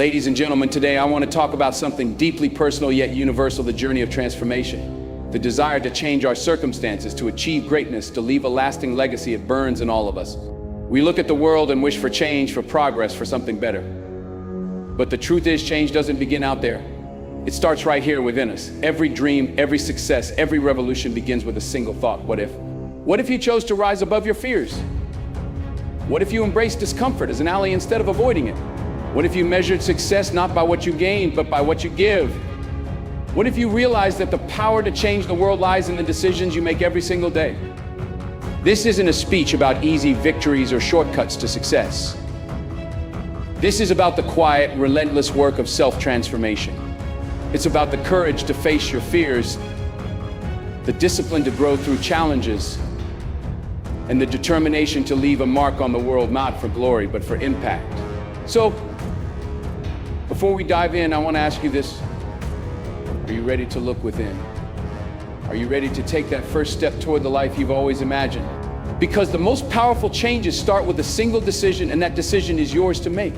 Ladies and gentlemen, today I want to talk about something deeply personal yet universal, the journey of transformation. The desire to change our circumstances, to achieve greatness, to leave a lasting legacy. It burns in all of us. We look at the world and wish for change, for progress, for something better. But the truth is, change doesn't begin out there. It starts right here within us. Every dream, every success, every revolution begins with a single thought. What if? What if you chose to rise above your fears? What if you embraced discomfort as an ally instead of avoiding it? What if you measured success not by what you gain, but by what you give? What if you realized that the power to change the world lies in the decisions you make every single day? This isn't a speech about easy victories or shortcuts to success. This is about the quiet, relentless work of self-transformation. It's about the courage to face your fears, the discipline to grow through challenges, and the determination to leave a mark on the world, not for glory, but for impact. So, before we dive in, I want to ask you this. Are you ready to look within? Are you ready to take that first step toward the life you've always imagined? Because the most powerful changes start with a single decision, and that decision is yours to make.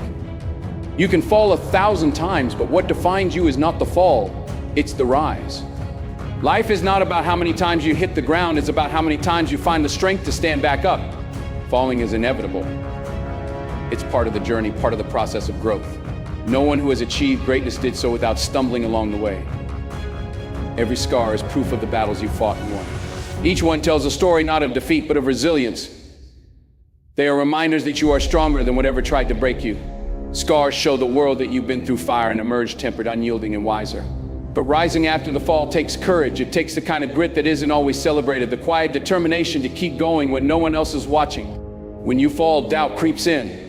You can fall 1,000 times, but what defines you is not the fall, it's the rise. Life is not about how many times you hit the ground, it's about how many times you find the strength to stand back up. Falling is inevitable. It's part of the journey, part of the process of growth. No one who has achieved greatness did so without stumbling along the way. Every scar is proof of the battles you fought and won. Each one tells a story not of defeat, but of resilience. They are reminders that you are stronger than whatever tried to break you. Scars show the world that you've been through fire and emerged tempered, unyielding, and wiser. But rising after the fall takes courage. It takes the kind of grit that isn't always celebrated, the quiet determination to keep going when no one else is watching. When you fall, doubt creeps in.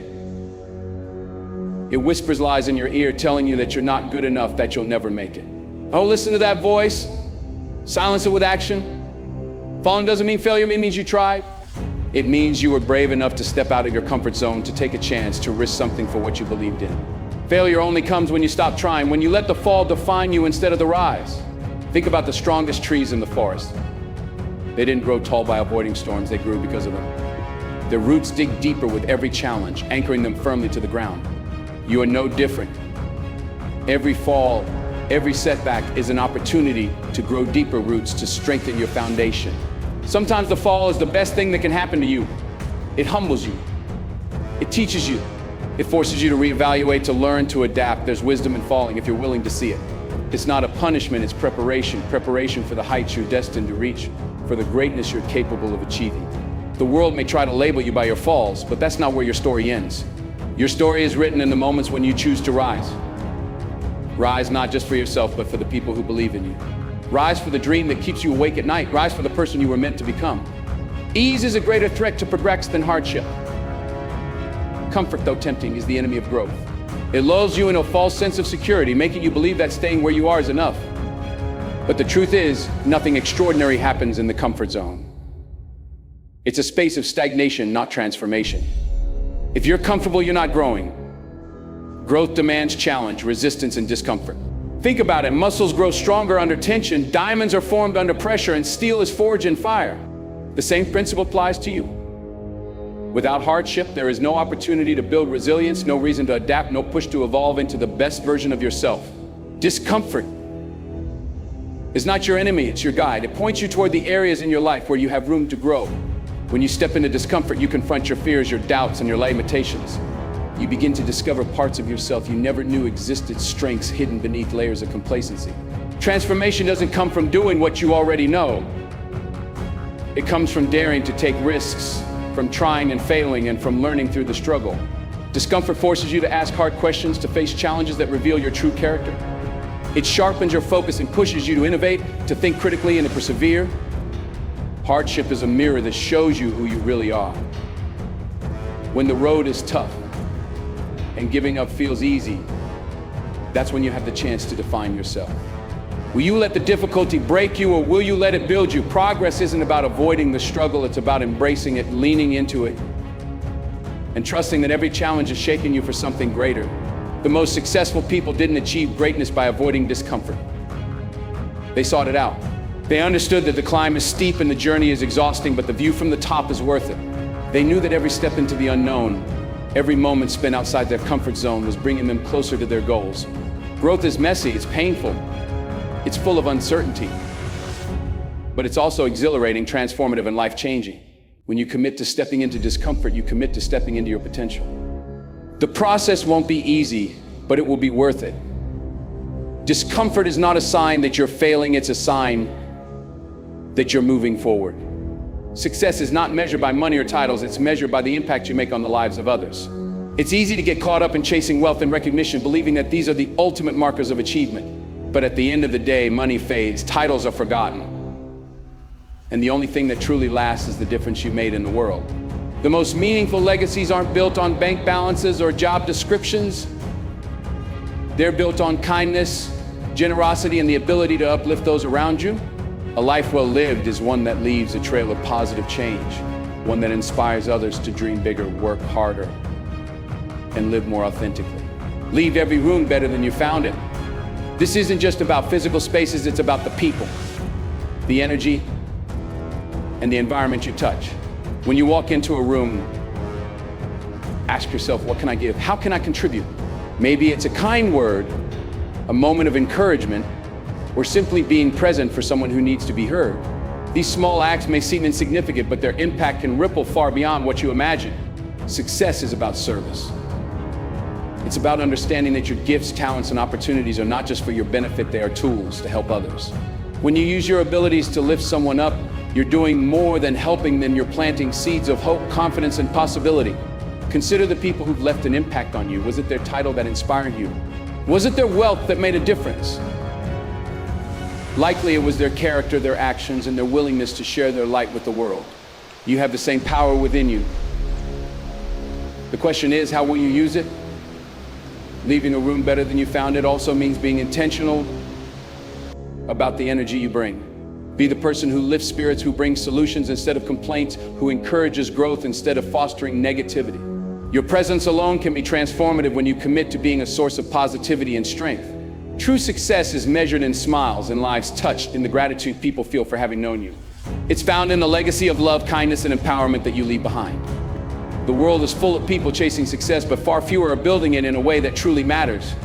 It whispers lies in your ear, telling you that you're not good enough, that you'll never make it. Oh, listen to that voice. Silence it with action. Falling doesn't mean failure, it means you tried. It means you were brave enough to step out of your comfort zone, to take a chance, to risk something for what you believed in. Failure only comes when you stop trying, when you let the fall define you instead of the rise. Think about the strongest trees in the forest. They didn't grow tall by avoiding storms, they grew because of them. Their roots dig deeper with every challenge, anchoring them firmly to the ground. You are no different. Every fall, every setback is an opportunity to grow deeper roots, to strengthen your foundation. Sometimes the fall is the best thing that can happen to you. It humbles you. It teaches you. It forces you to reevaluate, to learn, to adapt. There's wisdom in falling if you're willing to see it. It's not a punishment, it's preparation. Preparation for the heights you're destined to reach, for the greatness you're capable of achieving. The world may try to label you by your falls, but that's not where your story ends. Your story is written in the moments when you choose to rise. Rise not just for yourself, but for the people who believe in you. Rise for the dream that keeps you awake at night. Rise for the person you were meant to become. Ease is a greater threat to progress than hardship. Comfort, though tempting, is the enemy of growth. It lulls you in a false sense of security, making you believe that staying where you are is enough. But the truth is, nothing extraordinary happens in the comfort zone. It's a space of stagnation, not transformation. If you're comfortable, you're not growing. Growth demands challenge, resistance, and discomfort. Think about it. Muscles grow stronger under tension, diamonds are formed under pressure, and steel is forged in fire. The same principle applies to you. Without hardship, there is no opportunity to build resilience, no reason to adapt, no push to evolve into the best version of yourself. Discomfort is not your enemy, it's your guide. It points you toward the areas in your life where you have room to grow. When you step into discomfort, you confront your fears, your doubts, and your limitations. You begin to discover parts of yourself you never knew existed, strengths hidden beneath layers of complacency. Transformation doesn't come from doing what you already know. It comes from daring to take risks, from trying and failing, and from learning through the struggle. Discomfort forces you to ask hard questions, to face challenges that reveal your true character. It sharpens your focus and pushes you to innovate, to think critically, and to persevere. Hardship is a mirror that shows you who you really are. When the road is tough and giving up feels easy, that's when you have the chance to define yourself. Will you let the difficulty break you, or will you let it build you? Progress isn't about avoiding the struggle, it's about embracing it, leaning into it, and trusting that every challenge is shaping you for something greater. The most successful people didn't achieve greatness by avoiding discomfort. They sought it out. They understood that the climb is steep and the journey is exhausting, but the view from the top is worth it. They knew that every step into the unknown Every moment spent outside their comfort zone was bringing them closer to their goals. Growth is messy, it's painful, it's full of uncertainty, but it's also exhilarating, transformative, and life-changing. When you commit to stepping into discomfort, you commit to stepping into your potential. The process won't be easy, but it will be worth it. Discomfort is not a sign that you're failing, it's a sign that you're moving forward. Success is not measured by money or titles, it's measured by the impact you make on the lives of others. It's easy to get caught up in chasing wealth and recognition, believing that these are the ultimate markers of achievement. But at the end of the day, money fades, titles are forgotten. And the only thing that truly lasts is the difference you made in the world. The most meaningful legacies aren't built on bank balances or job descriptions. They're built on kindness, generosity, and the ability to uplift those around you. A life well lived is one that leaves a trail of positive change, one that inspires others to dream bigger, work harder, and live more authentically. Leave every room better than you found it. This isn't just about physical spaces, it's about the people, the energy, and the environment you touch. When you walk into a room, ask yourself, what can I give? How can I contribute? Maybe it's a kind word, a moment of encouragement, or simply being present for someone who needs to be heard. These small acts may seem insignificant, but their impact can ripple far beyond what you imagine. Success is about service. It's about understanding that your gifts, talents, and opportunities are not just for your benefit, they are tools to help others. When you use your abilities to lift someone up, you're doing more than helping them, you're planting seeds of hope, confidence, and possibility. Consider the people who've left an impact on you. Was it their title that inspired you? Was it their wealth that made a difference? Likely it was their character, their actions, and their willingness to share their light with the world. You have the same power within you. The question is, how will you use it? Leaving a room better than you found it also means being intentional about the energy you bring. Be the person who lifts spirits, who brings solutions instead of complaints, who encourages growth instead of fostering negativity. Your presence alone can be transformative when you commit to being a source of positivity and strength. True success is measured in smiles and lives touched, in the gratitude people feel for having known you. It's found in the legacy of love, kindness, and empowerment that you leave behind. The world is full of people chasing success, but far fewer are building it in a way that truly matters.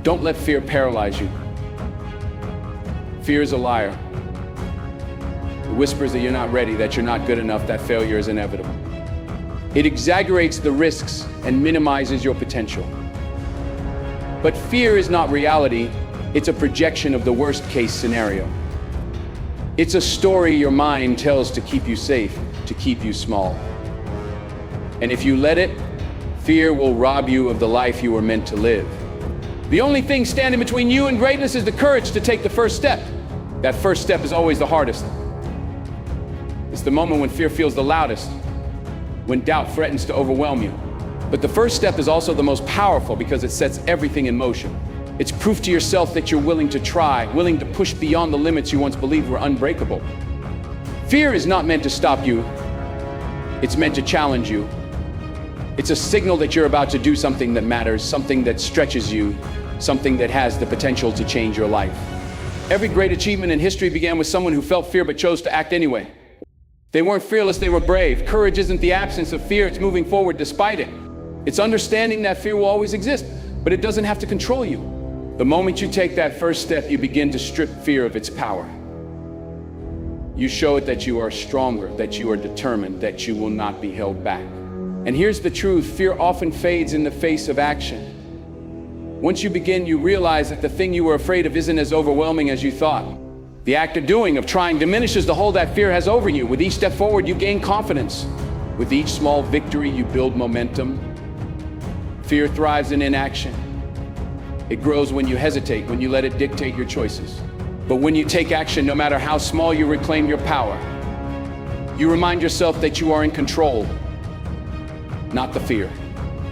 Don't let fear paralyze you. Fear is a liar. It whispers that you're not ready, that you're not good enough, that failure is inevitable. It exaggerates the risks and minimizes your potential. But fear is not reality, it's a projection of the worst-case scenario. It's a story your mind tells to keep you safe, to keep you small. And if you let it, fear will rob you of the life you were meant to live. The only thing standing between you and greatness is the courage to take the first step. That first step is always the hardest. It's the moment when fear feels the loudest, when doubt threatens to overwhelm you. But the first step is also the most powerful because it sets everything in motion. It's proof to yourself that you're willing to try, willing to push beyond the limits you once believed were unbreakable. Fear is not meant to stop you, it's meant to challenge you. It's a signal that you're about to do something that matters, something that stretches you, something that has the potential to change your life. Every great achievement in history began with someone who felt fear but chose to act anyway. They weren't fearless, they were brave. Courage isn't the absence of fear, it's moving forward despite it. It's understanding that fear will always exist, but it doesn't have to control you. The moment you take that first step, you begin to strip fear of its power. You show it that you are stronger, that you are determined, that you will not be held back. And here's the truth, fear often fades in the face of action. Once you begin, you realize that the thing you were afraid of isn't as overwhelming as you thought. The act of doing, of trying, diminishes the hold that fear has over you. With each step forward, you gain confidence. With each small victory, you build momentum. Fear thrives in inaction. It grows when you hesitate, when you let it dictate your choices. But when you take action, no matter how small, you reclaim your power. You remind yourself that you are in control, not the fear.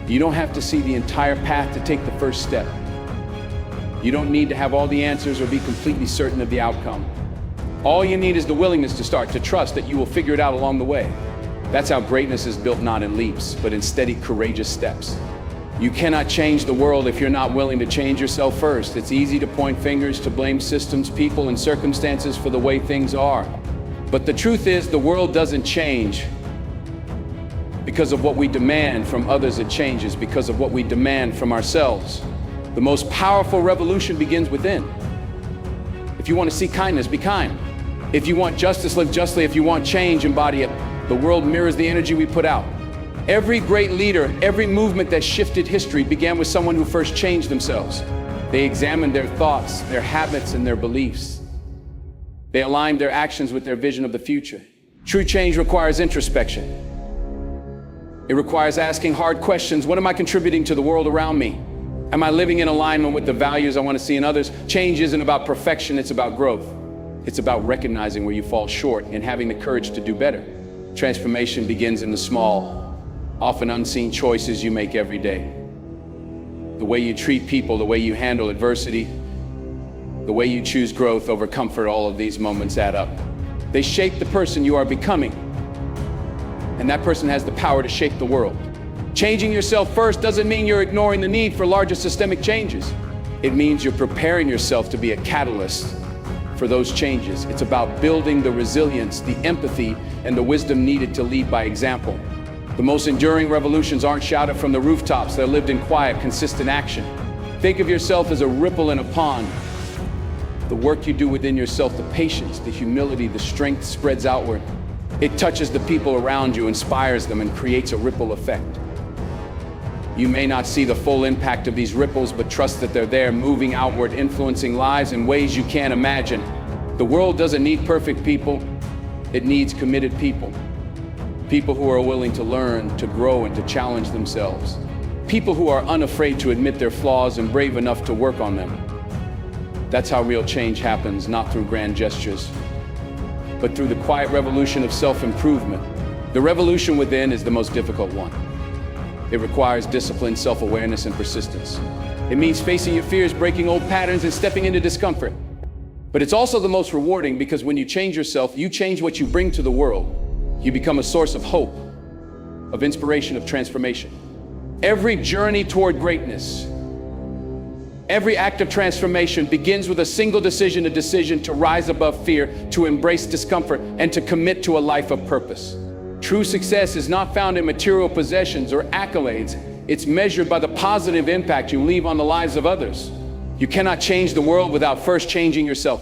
You don't have to see the entire path to take the first step. You don't need to have all the answers or be completely certain of the outcome. All you need is the willingness to start, to trust that you will figure it out along the way. That's how greatness is built, not in leaps, but in steady, courageous steps. You cannot change the world if you're not willing to change yourself first. It's easy to point fingers, to blame systems, people, and circumstances for the way things are. But the truth is, the world doesn't change Because of what we demand from others, it changes. Because of what we demand from ourselves. The most powerful revolution begins within. If you want to see kindness, be kind. If you want justice, live justly. If you want change, embody it. The world mirrors the energy we put out. Every great leader, every movement that shifted history began with someone who first changed themselves. They examined their thoughts, their habits, and their beliefs. They aligned their actions with their vision of the future. True change requires introspection. It requires asking hard questions. What am I contributing to the world around me? Am I living in alignment with the values I want to see in others? Change isn't about perfection, it's about growth. It's about recognizing where you fall short and having the courage to do better. Transformation begins in the small, often unseen choices you make every day. The way you treat people, the way you handle adversity, the way you choose growth over comfort, all of these moments add up. They shape the person you are becoming, and that person has the power to shape the world. Changing yourself first doesn't mean you're ignoring the need for larger systemic changes. It means you're preparing yourself to be a catalyst for those changes. It's about building the resilience, the empathy, and the wisdom needed to lead by example. The most enduring revolutions aren't shouted from the rooftops, they're lived in quiet, consistent action. Think of yourself as a ripple in a pond. The work you do within yourself, the patience, the humility, the strength spreads outward. It touches the people around you, inspires them, and creates a ripple effect. You may not see the full impact of these ripples, but trust that they're there, moving outward, influencing lives in ways you can't imagine. The world doesn't need perfect people, it needs committed people. People who are willing to learn, to grow, and to challenge themselves. People who are unafraid to admit their flaws and brave enough to work on them. That's how real change happens, not through grand gestures, but through the quiet revolution of self-improvement. The revolution within is the most difficult one. It requires discipline, self-awareness, and persistence. It means facing your fears, breaking old patterns, and stepping into discomfort. But it's also the most rewarding because when you change yourself, you change what you bring to the world. You become a source of hope, of inspiration, of transformation. Every journey toward greatness, every act of transformation begins with a single decision, a decision to rise above fear, to embrace discomfort, and to commit to a life of purpose. True success is not found in material possessions or accolades. It's measured by the positive impact you leave on the lives of others. You cannot change the world without first changing yourself.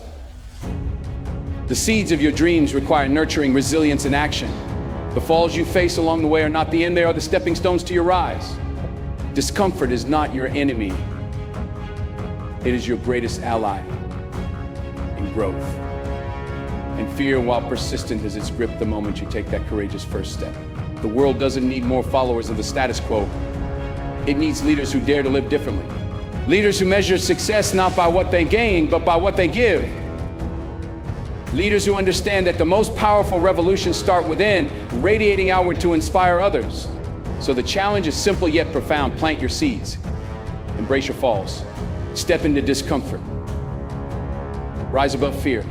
The seeds of your dreams require nurturing, resilience, and action. The falls you face along the way are not the end, they are the stepping stones to your rise. Discomfort is not your enemy. It is your greatest ally in growth. And fear, while persistent, has its grip the moment you take that courageous first step. The world doesn't need more followers of the status quo. It needs leaders who dare to live differently. Leaders who measure success not by what they gain, but by what they give. Leaders who understand that the most powerful revolutions start within, radiating outward to inspire others. So the challenge is simple yet profound. Plant your seeds. Embrace your falls. Step into discomfort. Rise above fear.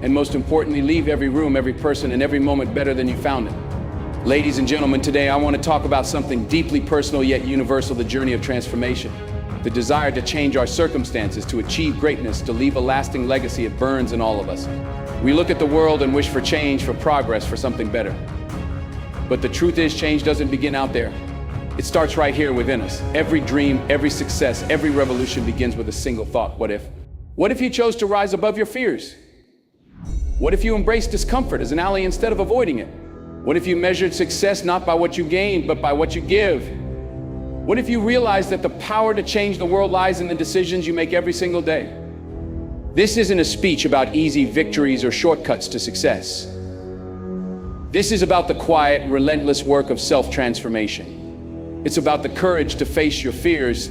And most importantly, leave every room, every person, and every moment better than you found it. Ladies and gentlemen, today I want to talk about something deeply personal yet universal, the journey of transformation. The desire to change our circumstances, to achieve greatness, to leave a lasting legacy. It burns in all of us. We look at the world and wish for change, for progress, for something better. But the truth is, change doesn't begin out there. It starts right here within us. Every dream, every success, every revolution begins with a single thought. What if? What if you chose to rise above your fears? What if you embraced discomfort as an ally instead of avoiding it? What if you measured success not by what you gain, but by what you give? What if you realized that the power to change the world lies in the decisions you make every single day? This isn't a speech about easy victories or shortcuts to success. This is about the quiet, relentless work of self-transformation. It's about the courage to face your fears,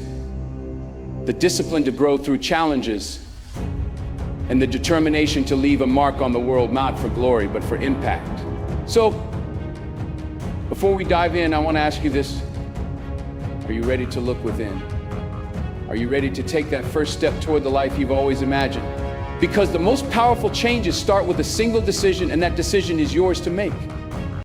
the discipline to grow through challenges, and the determination to leave a mark on the world, not for glory, but for impact. So, before we dive in, I want to ask you this. Are you ready to look within? Are you ready to take that first step toward the life you've always imagined? Because the most powerful changes start with a single decision, and that decision is yours to make.